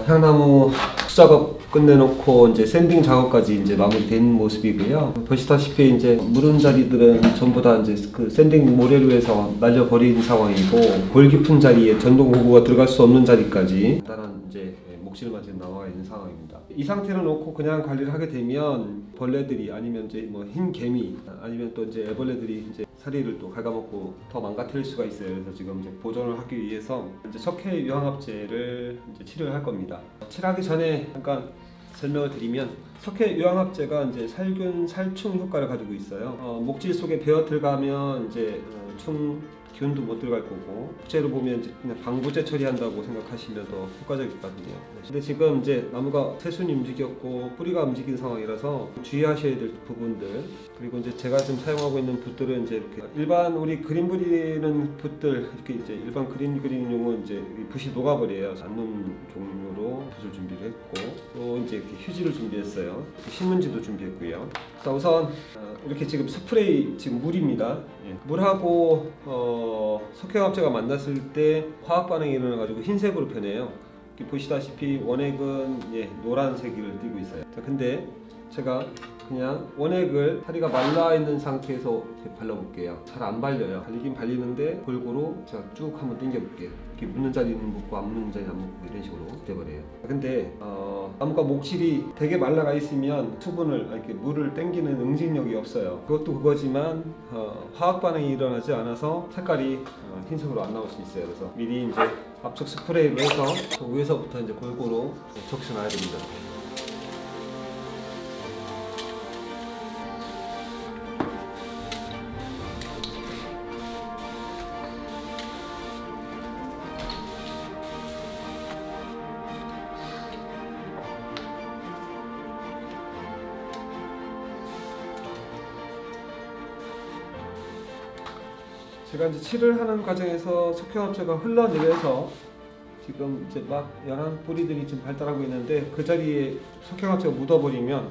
향나무 수작업 끝내놓고 이제 샌딩 작업까지 이제 마무리된 모습이고요. 보시다시피 이제 무른 자리들은 전부 다 이제 그 샌딩 모래로 해서 날려버린 상황이고, 골 깊은 자리에 전동 호구가 들어갈 수 없는 자리까지 간단한 이제 목실만 지금 나와 있는 상황입니다. 이 상태로 놓고 그냥 관리를 하게 되면 벌레들이, 아니면 이제 뭐 흰 개미, 아니면 또 이제 애벌레들이 이제 사리를 또 갉아먹고 더 망가뜨릴 수가 있어요. 그래서 지금 이제 보존을 하기 위해서 이제 석회 유황합제를 이제 치료를 할 겁니다. 칠하기 전에 잠깐 설명을 드리면, 석회 유황합제가 이제 살균 살충 효과를 가지고 있어요. 목질 속에 베어 들어가면 이제 충 기운도 못 들어갈 거고, 국제로 보면 이제 그냥 방부제 처리한다고 생각하시면 더 효과적이거든요. 근데 지금 이제 나무가 새순이 움직였고 뿌리가 움직인 상황이라서 주의하셔야 될 부분들, 그리고 이제 제가 지금 사용하고 있는 붓들은 이제 이렇게 일반 우리 그림 그리는 붓들, 이렇게 이제 일반 그림 그리는 용은 이제 붓이 녹아버려요. 않는 종류로 붓을 준비를 했고, 또 이제 이렇게 휴지를 준비했어요. 신문지도 준비했고요. 자, 우선 이렇게 지금 스프레이, 지금 물입니다. 예. 물하고 석회화합제가 만났을 때 화학 반응이 일어나가지고 흰색으로 변해요. 이렇게 보시다시피 원액은 노란색을 띠고 있어요. 자, 근데 제가 그냥 원액을 사리가 말라 있는 상태에서 이렇게 발라볼게요. 잘 안 발려요. 발리긴 발리는데 골고루 제가 쭉 한번 당겨 볼게요. 이렇게 묻는 자리는 묻고 안 묻는 자리는 안 묻고 이런 식으로 돼버려요. 근데 나무가 목실이 되게 말라가 있으면 수분을, 이렇게 물을 당기는 응집력이 없어요. 그것도 그거지만 화학 반응이 일어나지 않아서 색깔이 흰색으로 안 나올 수 있어요. 그래서 미리 이제 압축 스프레이로 해서 위에서부터 이제 골고루 적셔놔야 됩니다. 제가 이제 칠을 하는 과정에서 석회화합제가 흘러내려서 지금 이제 막 연한 뿌리들이 지금 발달하고 있는데, 그 자리에 석회화합제가 묻어버리면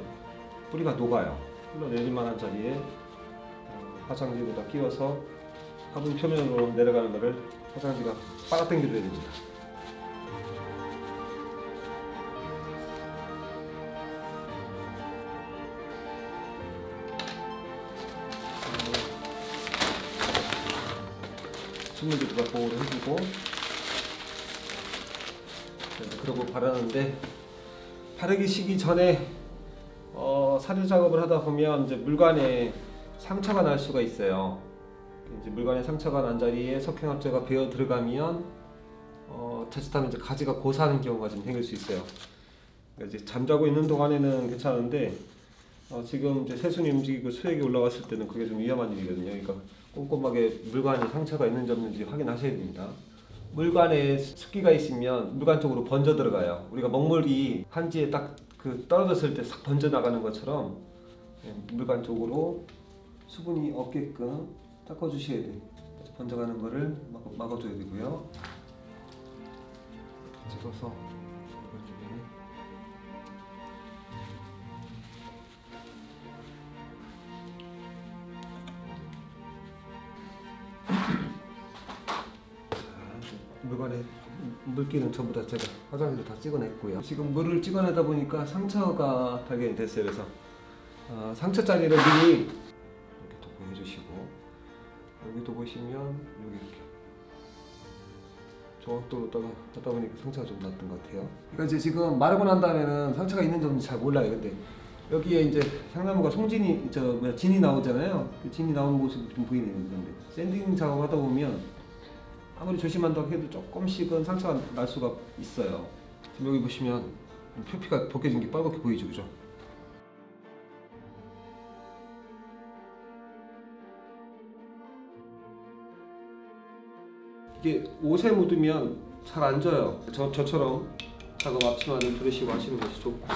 뿌리가 녹아요. 흘러내릴 만한 자리에 화장지로다 끼워서 화분 표면으로 내려가는 것을 화장지가 빨아당겨줘야 됩니다. 신문지도 다 보호를 해주고, 그러고 바르는데, 바르기 시기 전에 사료 작업을 하다 보면 이제 물관에 상처가 날 수가 있어요. 이제 물관에 상처가 난 자리에 석회화합제가 베어 들어가면 자칫하면 이제 가지가 고사하는 경우가 좀 생길 수 있어요. 그러니까 이제 잠자고 있는 동안에는 괜찮은데 지금 이제 새순이 움직이고 수액이 올라왔을 때는 그게 좀 위험한 일이거든요. 그러니까 꼼꼼하게 물관에 상처가 있는지 없는지 확인하셔야 됩니다. 물관에 습기가 있으면 물관 쪽으로 번져 들어가요. 우리가 먹물이 한지에 딱 그 떨어졌을 때 싹 번져 나가는 것처럼 물관 쪽으로 수분이 없게끔 닦아주셔야 돼요. 번져가는 거를 막아줘야 되고요. 찍어서 이쪽에 물관에 물기는 전부 다 제가 화장지로 다 찍어냈고요. 지금 물을 찍어내다 보니까 상처가 발견이 됐어요. 그래서 상처 자리를 미리 이렇게 도포해 주시고, 여기도 보시면 여기 이렇게 정확도로다가 하다 보니까 상처가 좀 났던 것 같아요. 그러니까 이제 지금 마르고 난 다음에는 상처가 있는지 없는지 잘 몰라요. 근데 여기에 이제 향나무가 송진이, 진이 나오잖아요. 그 진이 나오는 모습이 좀 보이는 건데, 샌딩 작업하다 보면 아무리 조심한다고 해도 조금씩은 상처가 날 수가 있어요. 지금 여기 보시면 표피가 벗겨진 게 빨갛게 보이죠, 그죠? 이게 옷에 묻으면 잘 안 져요. 저처럼 작업 앞치마를 들으시고 하시는 것이 좋고.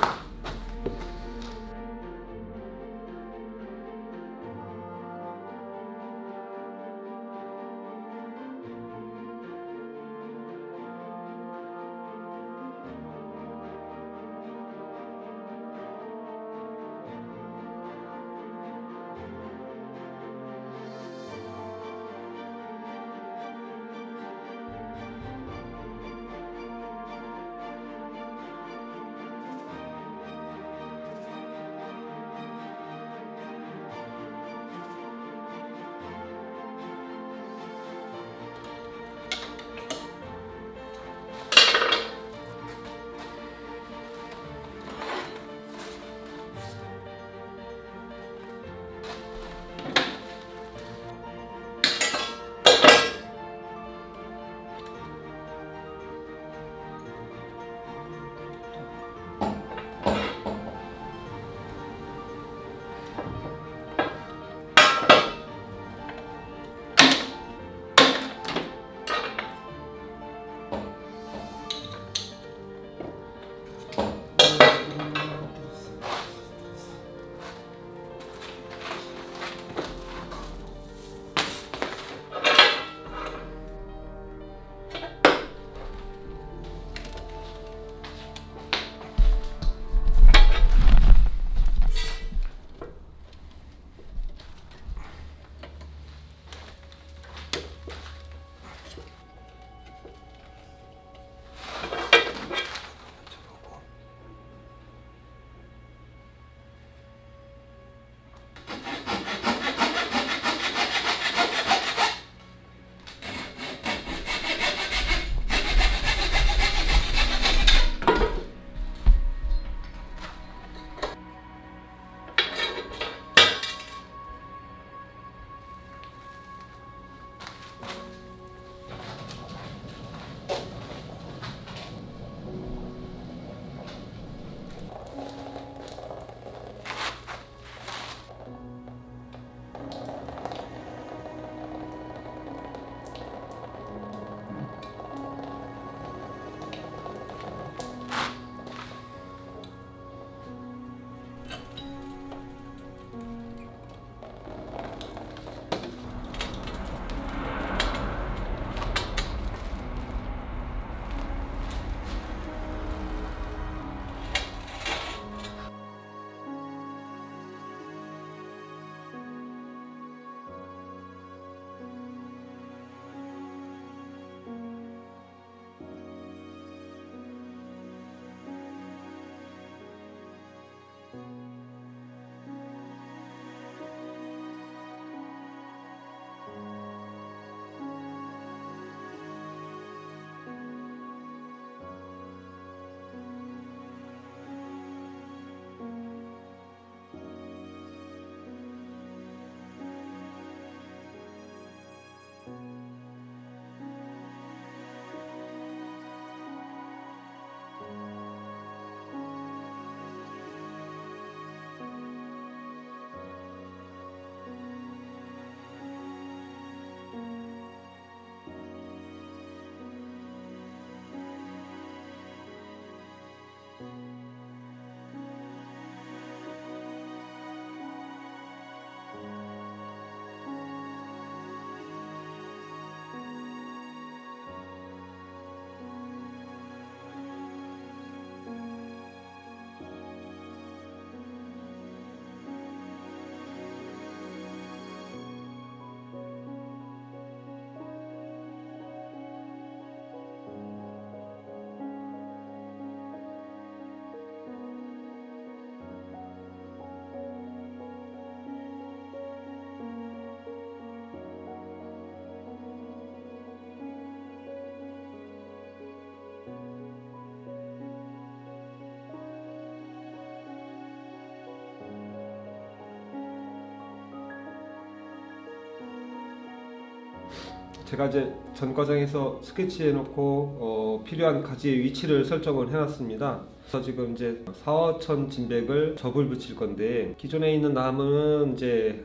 제가 이제 전 과정에서 스케치해 놓고 필요한 가지의 위치를 설정을 해 놨습니다. 그래서 지금 이제 4호천 진백을 접을 붙일 건데, 기존에 있는 나무는 이제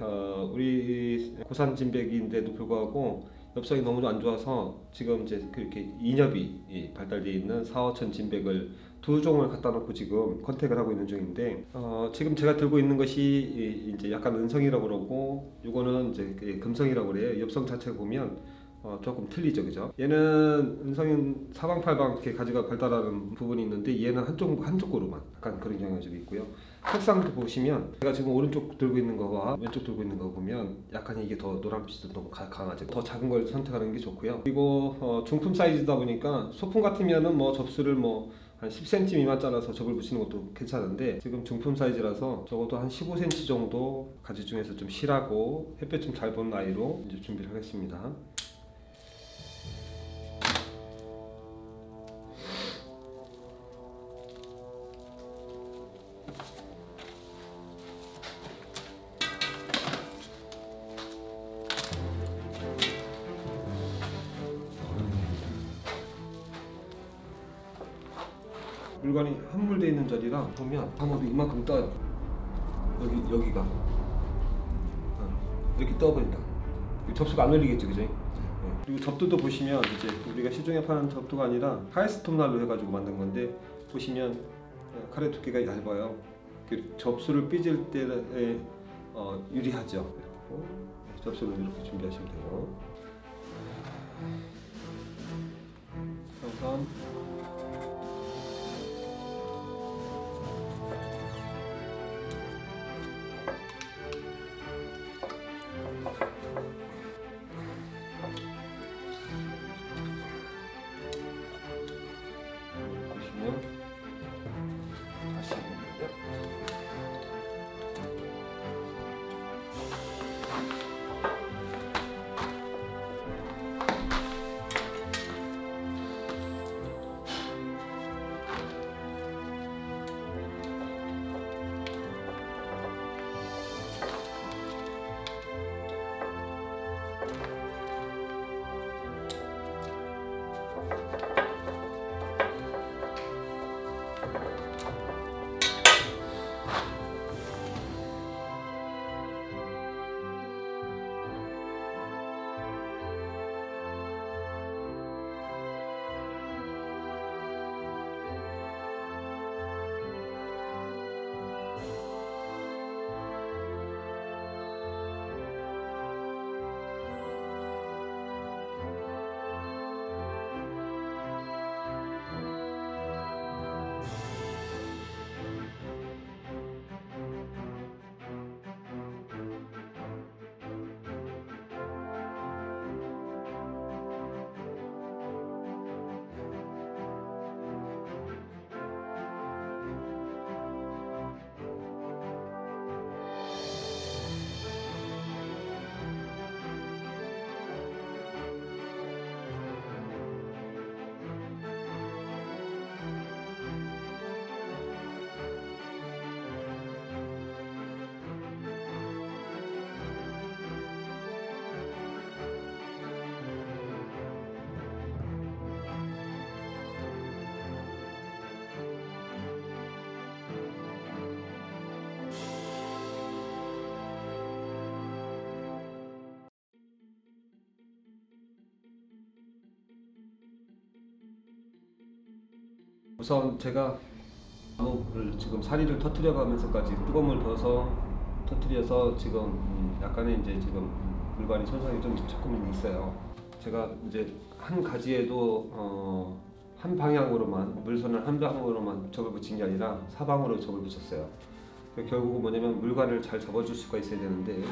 우리 고산 진백인데도 불구하고 엽성이 너무 안 좋아서 지금 이제 그렇게 인엽이 발달되어 있는 4호천 진백을 두 종을 갖다 놓고 지금 컨택을 하고 있는 중인데, 지금 제가 들고 있는 것이 이제 약간 은성이라고 그러고, 요거는 이제 금성이라고 그래요. 엽성 자체 보면 조금 틀리죠, 그죠? 얘는 은성인 사방팔방 이렇게 가지가 발달하는 부분이 있는데, 얘는 한쪽으로만 약간 그런 경향이 좀 있고요. 색상도 보시면 제가 지금 오른쪽 들고 있는 거와 왼쪽 들고 있는 거 보면 약간 이게 더 노란빛도 너무 강하죠. 더 작은 걸 선택하는 게 좋고요. 그리고 중품 사이즈다 보니까 소품 같으면은 뭐 접수를 뭐 한 10cm 미만 잘라서 접을 붙이는 것도 괜찮은데, 지금 중품 사이즈라서 적어도 한 15cm 정도 가지 중에서 좀 실하고 햇볕 좀 잘 보는 아이로 이제 준비를 하겠습니다. 물관이 함몰되어 있는 자리라 보면 방어도 이만큼 떠요. 여기가 이렇게 떠버린다. 접수가 안 열리겠죠, 그죠? 네. 그리고 접두도 보시면 이제 우리가 시중에 파는 접두가 아니라 하이스톱 날로 해가지고 만든 건데, 보시면 칼의 두께가 얇아요. 접수를 삐질 때에 유리하죠. 그리고 접수를 이렇게 준비하시면 돼요. 우선 다시 해보면요. 우선 제가 나무를 지금 사리를 터트려 가면서까지 뜨거운 물 부어서 터트려서 지금 약간의 이제 지금 물관이 손상이 좀 조금 있어요. 제가 이제 한 가지에도 한 방향으로만, 물선을 한 방향으로만 접을 붙인 게 아니라 사방으로 접을 붙였어요. 결국은 뭐냐면 물관을 잘 접어줄 수가 있어야 되는데,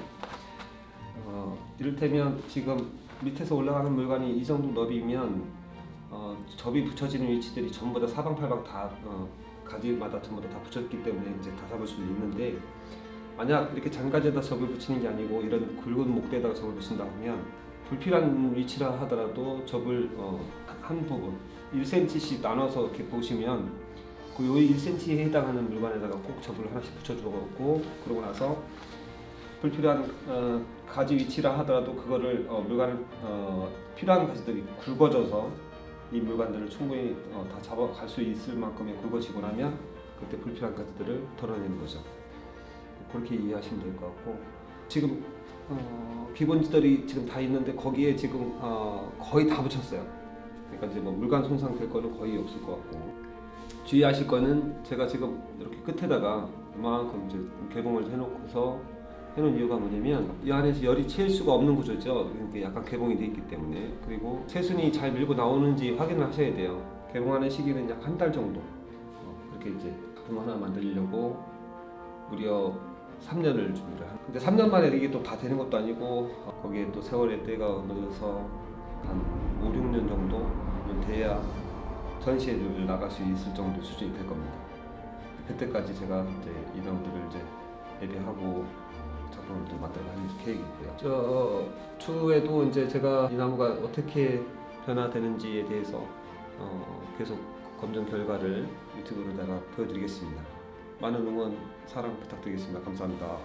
이를테면 지금 밑에서 올라가는 물관이 이 정도 너비면 접이 붙여지는 위치들이 전부 다 사방팔방 다 가지마다 전부 다 붙였기 때문에 이제 다 잡을 수도 있는데, 만약 이렇게 잔가지에다 접을 붙이는 게 아니고 이런 굵은 목대에다가 접을 붙인다 하면 불필요한 위치라 하더라도 접을 한 부분 1cm씩 나눠서 이렇게 보시면 그 요 1cm에 해당하는 물관에다가 꼭 접을 하나씩 붙여주고, 그러고 나서 불필요한 가지 위치라 하더라도 그거를 물건을 필요한 가지들이 굵어져서 이 물건들을 충분히 다 잡아갈 수 있을 만큼의 굵어지고 나면 그때 불필요한 가지들을 덜어내는 거죠. 그렇게 이해하시면 될 것 같고, 지금 비번지들이 지금 다 있는데 거기에 지금 거의 다 붙였어요. 그러니까 이제 뭐 물관 손상 될 거는 거의 없을 것 같고, 주의하실 거는 제가 지금 이렇게 끝에다가 이만큼 이제 개봉을 해놓고서 해놓은 이유가 뭐냐면, 이 안에서 열이 채일 수가 없는 구조죠. 이게 약간 개봉이 돼 있기 때문에. 그리고 새순이 잘 밀고 나오는지 확인을 하셔야 돼요. 개봉하는 시기는 약 한 달 정도. 그렇게 이제 작품 하나 만들려고 무려 3년을 준비를 하는. 근데 3년 만에 이게 또 다 되는 것도 아니고, 거기에 또 세월의 때가 늘어서 한 5, 6년 정도는 돼야 전시회를 나갈 수 있을 정도 수준이 될 겁니다. 그때까지 제가 이제 이 나무들을 이제 예비하고 작품을 좀 만들어 갈 계획이고요. 추후에도 이제 제가 이 나무가 어떻게 변화되는지에 대해서 계속 검증 결과를 유튜브로다가 보여드리겠습니다. 많은 응원, 사랑 부탁드리겠습니다. 감사합니다.